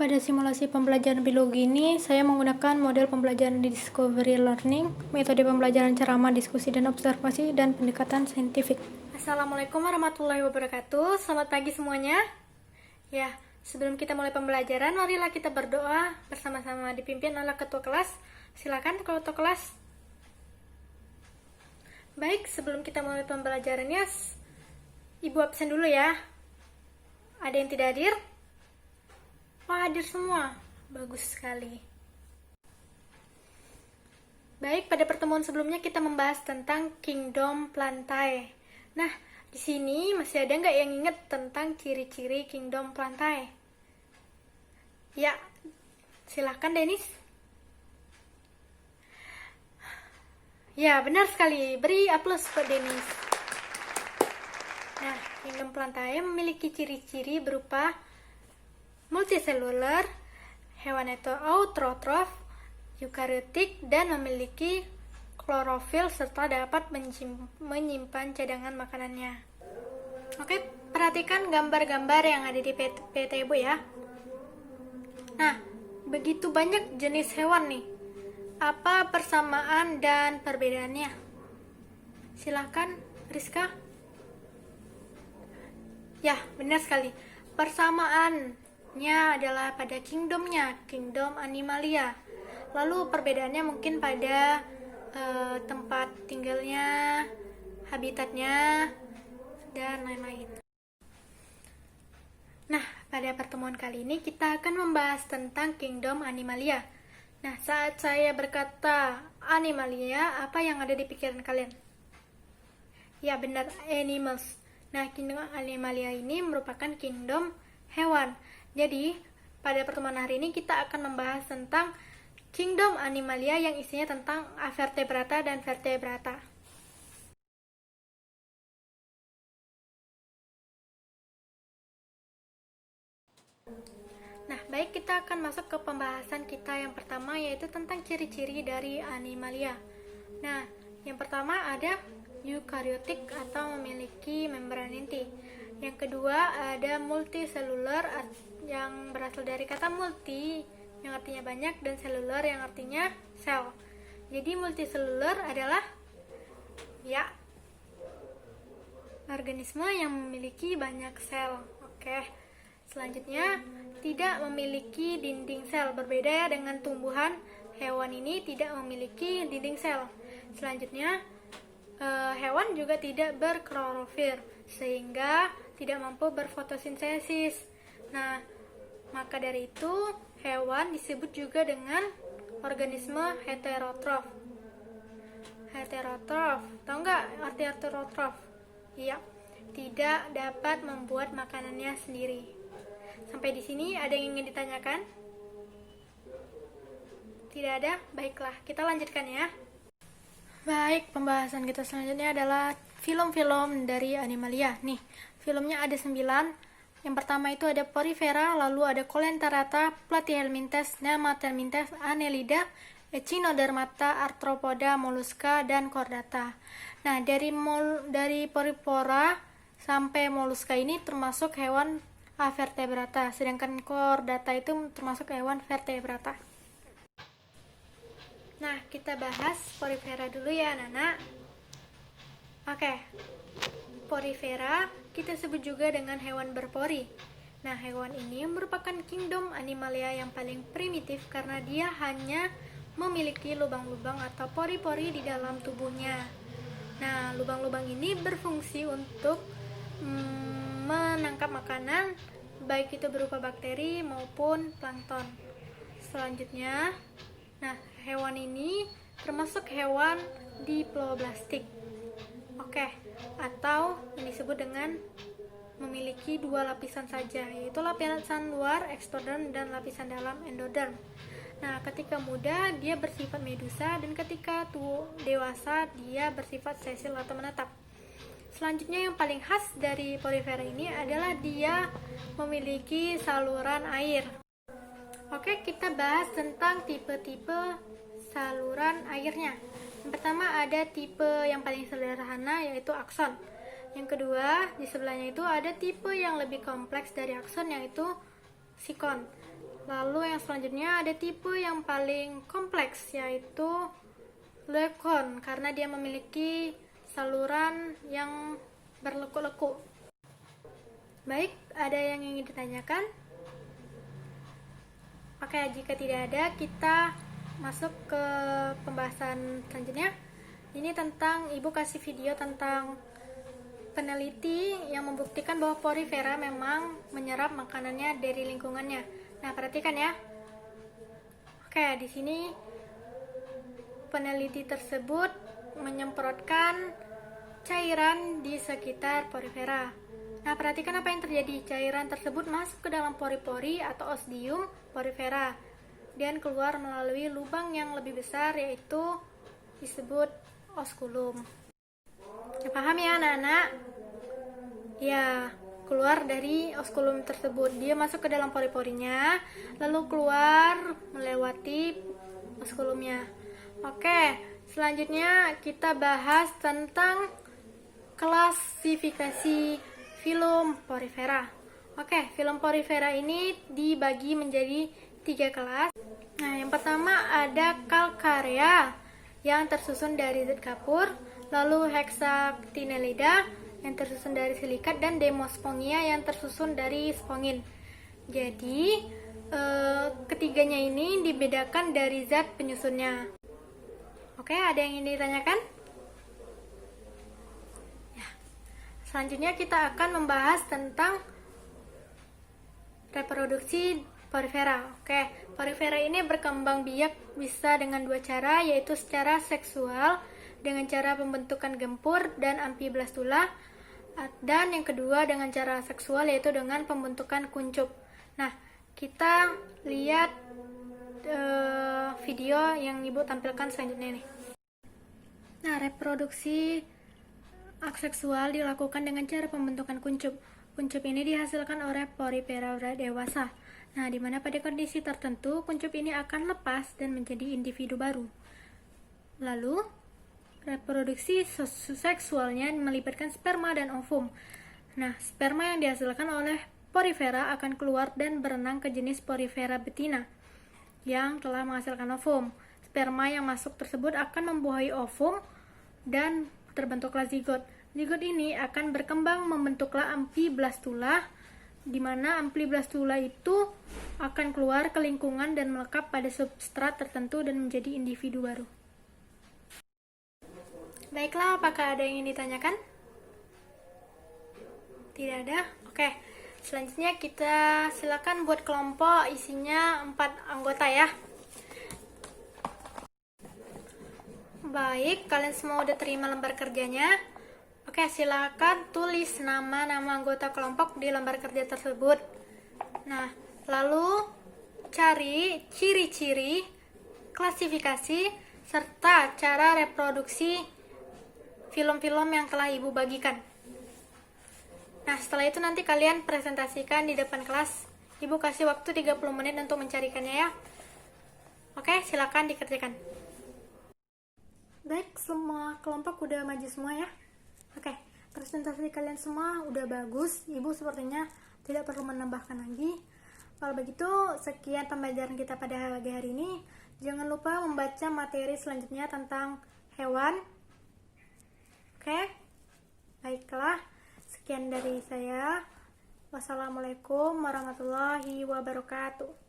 Pada simulasi pembelajaran biologi ini, saya menggunakan model pembelajaran di Discovery Learning, metode pembelajaran ceramah, diskusi, dan observasi, dan pendekatan saintifik. Assalamualaikum warahmatullahi wabarakatuh. Selamat pagi semuanya. Ya, sebelum kita mulai pembelajaran, marilah kita berdoa bersama-sama dipimpin oleh ketua kelas. Silakan ketua kelas. Baik, sebelum kita mulai pembelajarannya, Ibu absen dulu ya. Ada yang tidak hadir? Wah, hadir semua. Bagus sekali. Baik, pada pertemuan sebelumnya kita membahas tentang Kingdom Plantae. Nah, di sini masih ada nggak yang ingat tentang ciri-ciri Kingdom Plantae? Ya, silahkan Denis. Ya, benar sekali. Beri aplaus buat Denis. Nah, Kingdom Plantae memiliki ciri-ciri berupa multiseluler, hewan autotrof, eukariotik, dan memiliki klorofil serta dapat menyimpan cadangan makanannya. Oke, perhatikan gambar-gambar yang ada di PT Ibu ya. Nah, begitu banyak jenis hewan nih. Apa persamaan dan perbedaannya? Silakan, Rizka. Ya, benar sekali. Persamaannya adalah pada kingdomnya, kingdom Animalia. Lalu perbedaannya mungkin pada tempat tinggalnya, habitatnya, dan lain-lain. Nah, pada pertemuan kali ini kita akan membahas tentang kingdom Animalia. Nah, saat saya berkata Animalia, apa yang ada di pikiran kalian? Ya, benar, animals. Nah, kingdom Animalia ini merupakan kingdom hewan. Jadi, pada pertemuan hari ini kita akan membahas tentang Kingdom Animalia yang isinya tentang vertebrata dan vertebrata. Nah, baik, kita akan masuk ke pembahasan kita yang pertama, yaitu tentang ciri-ciri dari Animalia. Nah, yang pertama ada eukariotik atau memiliki membran inti. Yang kedua ada multiseluler yang berasal dari kata multi yang artinya banyak dan seluler yang artinya sel. Jadi multiseluler adalah ya organisme yang memiliki banyak sel. Oke. Selanjutnya tidak memiliki dinding sel. Berbeda ya dengan tumbuhan, hewan ini tidak memiliki dinding sel. Selanjutnya hewan juga tidak berklorofil sehingga tidak mampu berfotosintesis. Nah, maka dari itu hewan disebut juga dengan organisme heterotrof. Heterotrof, tahu nggak arti heterotrof? Iya, tidak dapat membuat makanannya sendiri. Sampai di sini ada yang ingin ditanyakan? Tidak ada? Baiklah, kita lanjutkan ya. Baik, pembahasan kita selanjutnya adalah film-film dari Animalia. Nih, filmnya ada 9. Yang pertama itu ada Porifera, lalu ada Coelenterata, Platyhelminthes, Nemathelminthes, Annelida, Echinodermata, Arthropoda, Mollusca, dan Chordata. Nah, dari Porifera sampai Mollusca ini termasuk hewan avertebrata, sedangkan Chordata itu termasuk hewan vertebrata. Nah, kita bahas Porifera dulu ya, Nana. Oke. Porifera kita sebut juga dengan hewan berpori. Nah, hewan ini merupakan kingdom Animalia yang paling primitif karena dia hanya memiliki lubang-lubang atau pori-pori di dalam tubuhnya. Nah, lubang-lubang ini berfungsi untuk menangkap makanan, baik itu berupa bakteri maupun plankton. Selanjutnya, nah, hewan ini termasuk hewan diploblastik. Oke, atau yang disebut dengan memiliki 2 lapisan saja, yaitu lapisan luar ektoderm dan lapisan dalam endoderm. Nah, ketika muda dia bersifat medusa dan ketika dewasa dia bersifat sesil atau menetap. Selanjutnya yang paling khas dari Porifera ini adalah dia memiliki saluran air. Oke, kita bahas tentang tipe-tipe saluran airnya. Yang pertama ada tipe yang paling sederhana, yaitu akson. Yang kedua, di sebelahnya itu ada tipe yang lebih kompleks dari akson, yaitu sikon. Lalu yang selanjutnya ada tipe yang paling kompleks, yaitu leucon, karena dia memiliki saluran yang berlekuk-lekuk. Baik, ada yang ingin ditanyakan? Oke, jika tidak ada, kita masuk ke pembahasan selanjutnya. Ini tentang, ibu kasih video tentang peneliti yang membuktikan bahwa porifera memang menyerap makanannya dari lingkungannya. Nah, perhatikan ya. Oke, di sini peneliti tersebut menyemprotkan cairan di sekitar porifera. Nah, perhatikan apa yang terjadi. Cairan tersebut masuk ke dalam pori-pori atau osdium porifera dan keluar melalui lubang yang lebih besar, yaitu disebut osculum. Ya, paham ya anak-anak? Ya, keluar dari osculum tersebut. Dia masuk ke dalam pori-porinya, lalu keluar melewati osculumnya. Oke, selanjutnya kita bahas tentang klasifikasi filum porifera. Oke, filum porifera ini dibagi menjadi 3 kelas. Nah, yang pertama ada calcarea yang tersusun dari zat kapur, lalu hexactinellida yang tersusun dari silikat, dan demospongia yang tersusun dari spongin. Jadi, ketiganya ini dibedakan dari zat penyusunnya. Oke, ada yang ingin ditanyakan? Ya. Selanjutnya kita akan membahas tentang reproduksi porifera. Oke, porifera ini berkembang biak bisa dengan 2 cara, yaitu secara seksual dengan cara pembentukan gempur dan amfiblastula, dan yang kedua dengan cara seksual, yaitu dengan pembentukan kuncup. Nah, kita lihat video yang ibu tampilkan selanjutnya nih. Nah, reproduksi aseksual dilakukan dengan cara pembentukan kuncup. Kuncup ini dihasilkan oleh porifera dewasa. Nah, di mana pada kondisi tertentu kuncup ini akan lepas dan menjadi individu baru. Lalu, reproduksi seksualnya melibatkan sperma dan ovum. Nah, sperma yang dihasilkan oleh porifera akan keluar dan berenang ke jenis porifera betina yang telah menghasilkan ovum. Sperma yang masuk tersebut akan membuahi ovum dan terbentuklah zigot. Zigot ini akan berkembang membentuklah amfiblastula, di mana amfiblastula itu akan keluar ke lingkungan dan melekat pada substrat tertentu dan menjadi individu baru. Baiklah, apakah ada yang ingin ditanyakan? Tidak ada? Oke. Selanjutnya kita silakan buat kelompok isinya 4 anggota ya. Baik, kalian semua udah terima lembar kerjanya. Oke, silakan tulis nama-nama anggota kelompok di lembar kerja tersebut. Nah, lalu cari ciri-ciri, klasifikasi, serta cara reproduksi film-film yang telah ibu bagikan. Nah, setelah itu nanti kalian presentasikan di depan kelas. Ibu kasih waktu 30 menit untuk mencarikannya ya. Oke, silakan dikerjakan. Baik, semua kelompok udah maju semua ya. Oke, presentasi kalian semua udah bagus. Ibu sepertinya tidak perlu menambahkan lagi. Kalau begitu, sekian pembelajaran kita pada hari ini. Jangan lupa membaca materi selanjutnya tentang hewan. Oke, baiklah. Sekian dari saya. Wassalamualaikum warahmatullahi wabarakatuh.